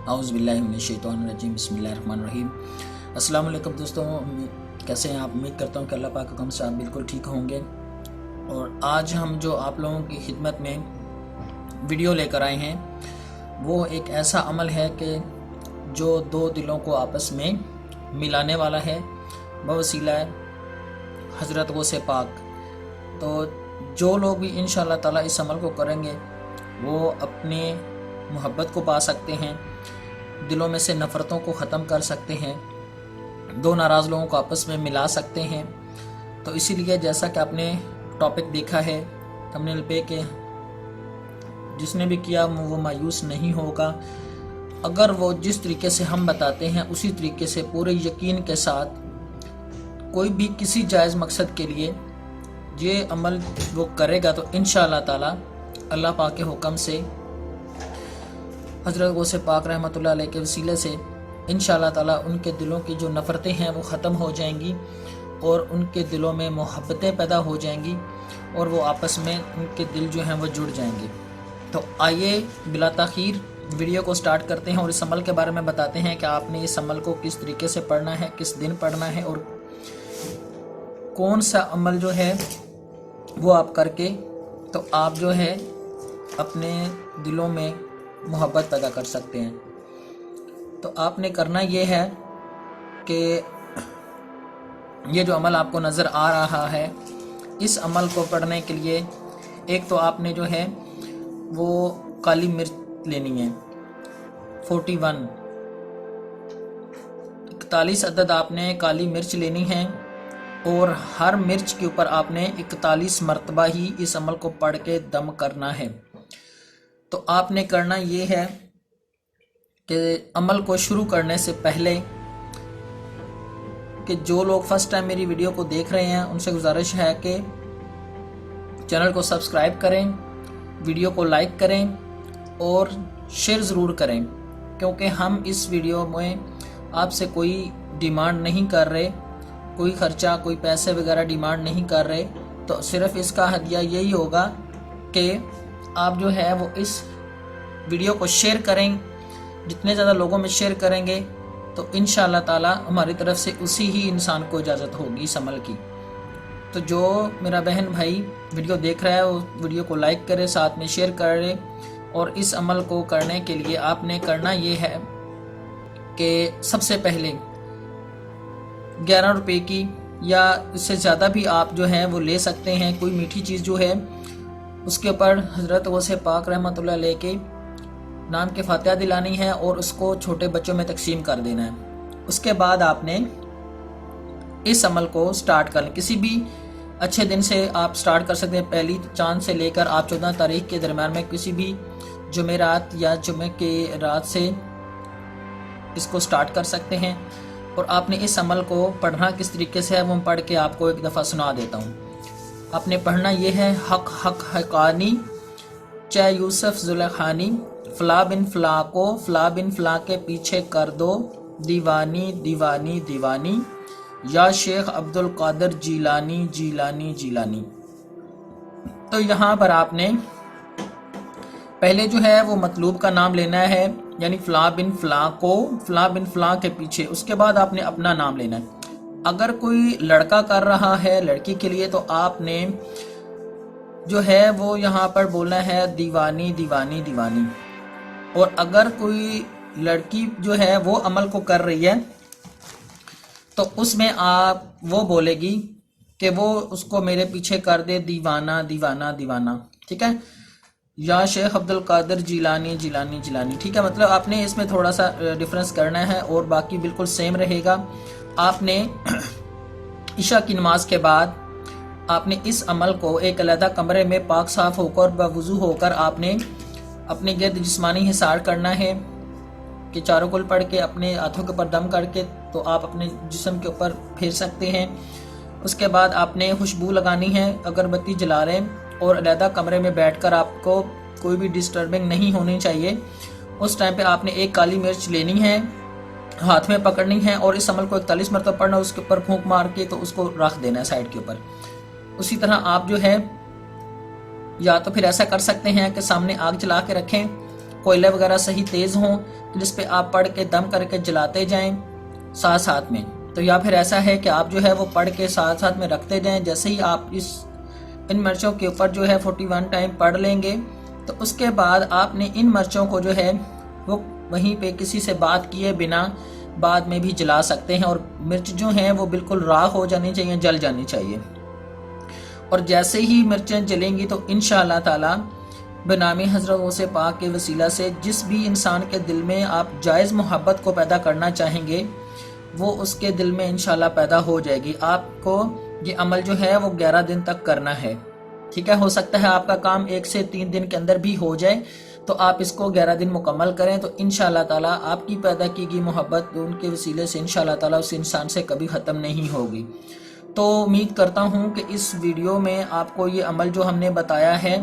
आउज़ बिल्लाहि मिनश्शैतानिर्रजीम बिस्मिल्लाहिर्रहमानिर्रहीम। अस्सलाम वालेकुम दोस्तों, कैसे हैं आप? उम्मीद करता हूँ कि अल्लाह पाक के हुक्म से आप बिल्कुल ठीक होंगे। और आज हम जो आप लोगों की खिदमत में वीडियो लेकर आए हैं वो एक ऐसा अमल है कि जो दो दिलों को आपस में मिलाने वाला है बवसीला हज़रत गौसे पाक। तो जो लोग भी इंशाअल्लाह ताला इस अमल को करेंगे वो अपने मोहब्बत को पा सकते हैं, दिलों में से नफ़रतों को ख़त्म कर सकते हैं, दो नाराज़ लोगों को आपस में मिला सकते हैं। तो इसीलिए जैसा कि आपने टॉपिक देखा है थंबनेल पे कि जिसने भी किया वो मायूस नहीं होगा अगर वो जिस तरीके से हम बताते हैं उसी तरीके से पूरे यकीन के साथ कोई भी किसी जायज़ मकसद के लिए ये अमल वो करेगा तो इंशाअल्लाह ताला अल्लाह पाक के हुक्म से हज़रत गौसे पाक रहमतुल्लाह अलैह के वसीले से इंशाअल्लाह ताला उनके दिलों की जो नफ़रतें हैं वो ख़त्म हो जाएंगी और उनके दिलों में मोहब्बतें पैदा हो जाएंगी और वो आपस में उनके दिल जो हैं वो जुड़ जाएंगे। तो आइए बिला ताख़ीर वीडियो को स्टार्ट करते हैं और इस अमल के बारे में बताते हैं कि आपने इस अमल को किस तरीके से पढ़ना है, किस दिन पढ़ना है और कौन सा अमल जो है वो आप करके तो आप जो है अपने दिलों में मोहब्बत पैदा कर सकते हैं। तो आपने करना ये है कि ये जो अमल आपको नज़र आ रहा है इस अमल को पढ़ने के लिए एक तो आपने जो है वो काली मिर्च लेनी है 41 अदद आपने काली मिर्च लेनी है और हर मिर्च के ऊपर आपने 41 मरतबा ही इस अमल को पढ़ के दम करना है। तो आपने करना ये है कि अमल को शुरू करने से पहले कि जो लोग फर्स्ट टाइम मेरी वीडियो को देख रहे हैं उनसे गुजारिश है कि चैनल को सब्सक्राइब करें, वीडियो को लाइक करें और शेयर ज़रूर करें, क्योंकि हम इस वीडियो में आपसे कोई डिमांड नहीं कर रहे, कोई ख़र्चा कोई पैसे वगैरह डिमांड नहीं कर रहे। तो सिर्फ़ इसका हदिया यही होगा कि आप जो है वो इस वीडियो को शेयर करें। जितने ज़्यादा लोगों में शेयर करेंगे तो इंशाअल्लाह ताला हमारी तरफ से उसी ही इंसान को इजाज़त होगी इस अमल की। तो जो मेरा बहन भाई वीडियो देख रहा है वो वीडियो को लाइक करे, साथ में शेयर करे। और इस अमल को करने के लिए आपने करना ये है कि सबसे पहले 11 रुपये की या इससे ज़्यादा भी आप जो है वो ले सकते हैं कोई मीठी चीज़ जो है उसके ऊपर हज़रत गौसे पाक रहमतुल्लाह अलैह के नाम के फातिहा दिलानी है और उसको छोटे बच्चों में तकसीम कर देना है। उसके बाद आपने इस अमल को स्टार्ट कर लें। किसी भी अच्छे दिन से आप स्टार्ट कर सकते हैं, पहली चांद से लेकर आप 14 तारीख के दरम्यान में किसी भी जुमेरात या जुमे के रात से इसको स्टार्ट कर सकते हैं। और आपने इस अमल को पढ़ना किस तरीके से है वो पढ़ के आपको एक दफ़ा सुना देता हूँ। आपने पढ़ना ये है हक हक हकानी चे यूसुफ जुलेखानी फ़ला बिन फ़ला को फ़ला बिन फ़ला के पीछे कर दो दीवानी दीवानी दीवानी या शेख अब्दुल कादिर जीलानी जीलानी जीलानी। तो यहाँ पर आपने पहले जो है वो मतलूब का नाम लेना है, यानी फ़ला बिन फ़ला को फ़ला बिन फ़ला के पीछे। उसके बाद आपने अपना नाम लेना है। अगर कोई लड़का कर रहा है लड़की के लिए तो आपने जो है वो यहाँ पर बोलना है दीवानी दीवानी दीवानी। और अगर कोई लड़की जो है वो अमल को कर रही है तो उसमें आप वो बोलेगी कि वो उसको मेरे पीछे कर दे दीवाना दीवाना दीवाना, ठीक है, या शेख अब्दुल कादिर जीलानी जीलानी जीलानी, ठीक है। मतलब आपने इसमें थोड़ा सा डिफरेंस करना है और बाकी बिल्कुल सेम रहेगा। आपने इशा की नमाज के बाद आपने इस अमल को एक अलग कमरे में पाक साफ होकर बवुज़ू होकर आपने अपने गिर्द जिस्मानी हिसार करना है कि चारों कुल पढ़ के अपने हाथों के ऊपर दम करके तो आप अपने जिस्म के ऊपर फेर सकते हैं। उसके बाद आपने खुशबू लगानी है, अगरबत्ती जला रहे हैं और अलग कमरे में बैठकर आपको कोई भी डिस्टर्बिंग नहीं होनी चाहिए। उस टाइम पे आपने एक काली मिर्च लेनी है, हाथ में पकड़नी है और इस अमल को 41 मरतबा पढ़ना, उसके ऊपर फूंक मार के तो उसको रख देना है साइड के ऊपर। उसी तरह आप जो है या तो फिर ऐसा कर सकते हैं कि सामने आग जला के रखें کوئلے وغیرہ صحیح تیز ہوں جس پہ آپ پڑھ کے دم کر کے جلاتے جائیں ساتھ ساتھ میں، تو یا پھر ایسا ہے کہ آپ جو ہے وہ پڑھ کے ساتھ ساتھ میں رکھتے جائیں. جیسے ہی آپ ان مرچوں کے اوپر جو ہے 41 ٹائم پڑھ لیں گے تو اس کے بعد آپ نے ان مرچوں کو جو ہے وہ وہیں پہ کسی سے بات کیے بنا بعد میں بھی جلا سکتے ہیں، اور مرچ جو ہیں وہ بالکل راکھ ہو جانی چاہیے، جل جانی چاہیے. اور جیسے ہی مرچیں جلیں گی تو انشاءاللہ تعالی بنام حضرت غوث پاک کے وسیلہ سے جس بھی انسان کے دل میں آپ جائز محبت کو پیدا کرنا چاہیں گے وہ اس کے دل میں انشاءاللہ پیدا ہو جائے گی. آپ کو یہ عمل جو ہے وہ 11 دن تک کرنا ہے، ٹھیک ہے. ہو سکتا ہے آپ کا کام 1 سے 3 دن کے اندر بھی ہو جائے، تو آپ اس کو 11 دن مکمل کریں تو انشاءاللہ تعالی آپ کی پیدا کی گئی محبت ان کے وسیلے سے انشاءاللہ تعالی اس انسان سے کبھی ختم نہیں ہوگی. تو امید کرتا ہوں کہ اس ویڈیو میں آپ کو یہ عمل جو ہم نے بتایا ہے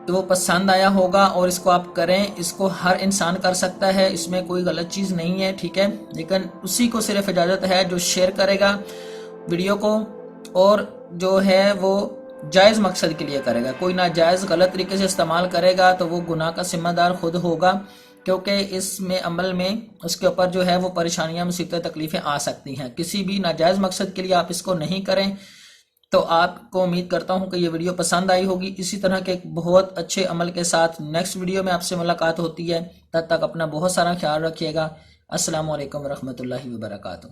وہ پسند آیا ہوگا، اور اس کو آپ کریں. اس کو ہر انسان کر سکتا ہے، اس میں کوئی غلط چیز نہیں ہے، ٹھیک ہے. لیکن اسی کو صرف اجازت ہے جو شیئر کرے گا ویڈیو کو اور جو ہے وہ جائز مقصد کے لیے کرے گا. کوئی ناجائز غلط طریقے سے استعمال کرے گا تو وہ گناہ کا ذمہ دار خود ہوگا، کیونکہ اس میں عمل میں اس کے اوپر جو ہے وہ پریشانیاں مصیبتیں تکلیفیں آ سکتی ہیں. کسی بھی ناجائز مقصد کے لیے آپ اس کو نہیں کریں. تو آپ کو امید کرتا ہوں کہ یہ ویڈیو پسند آئی ہوگی. اسی طرح کے ایک بہت اچھے عمل کے ساتھ نیکسٹ ویڈیو میں آپ سے ملاقات ہوتی ہے. تب تک اپنا بہت سارا خیال رکھیے گا. السلام علیکم ورحمۃ اللہ وبرکاتہ.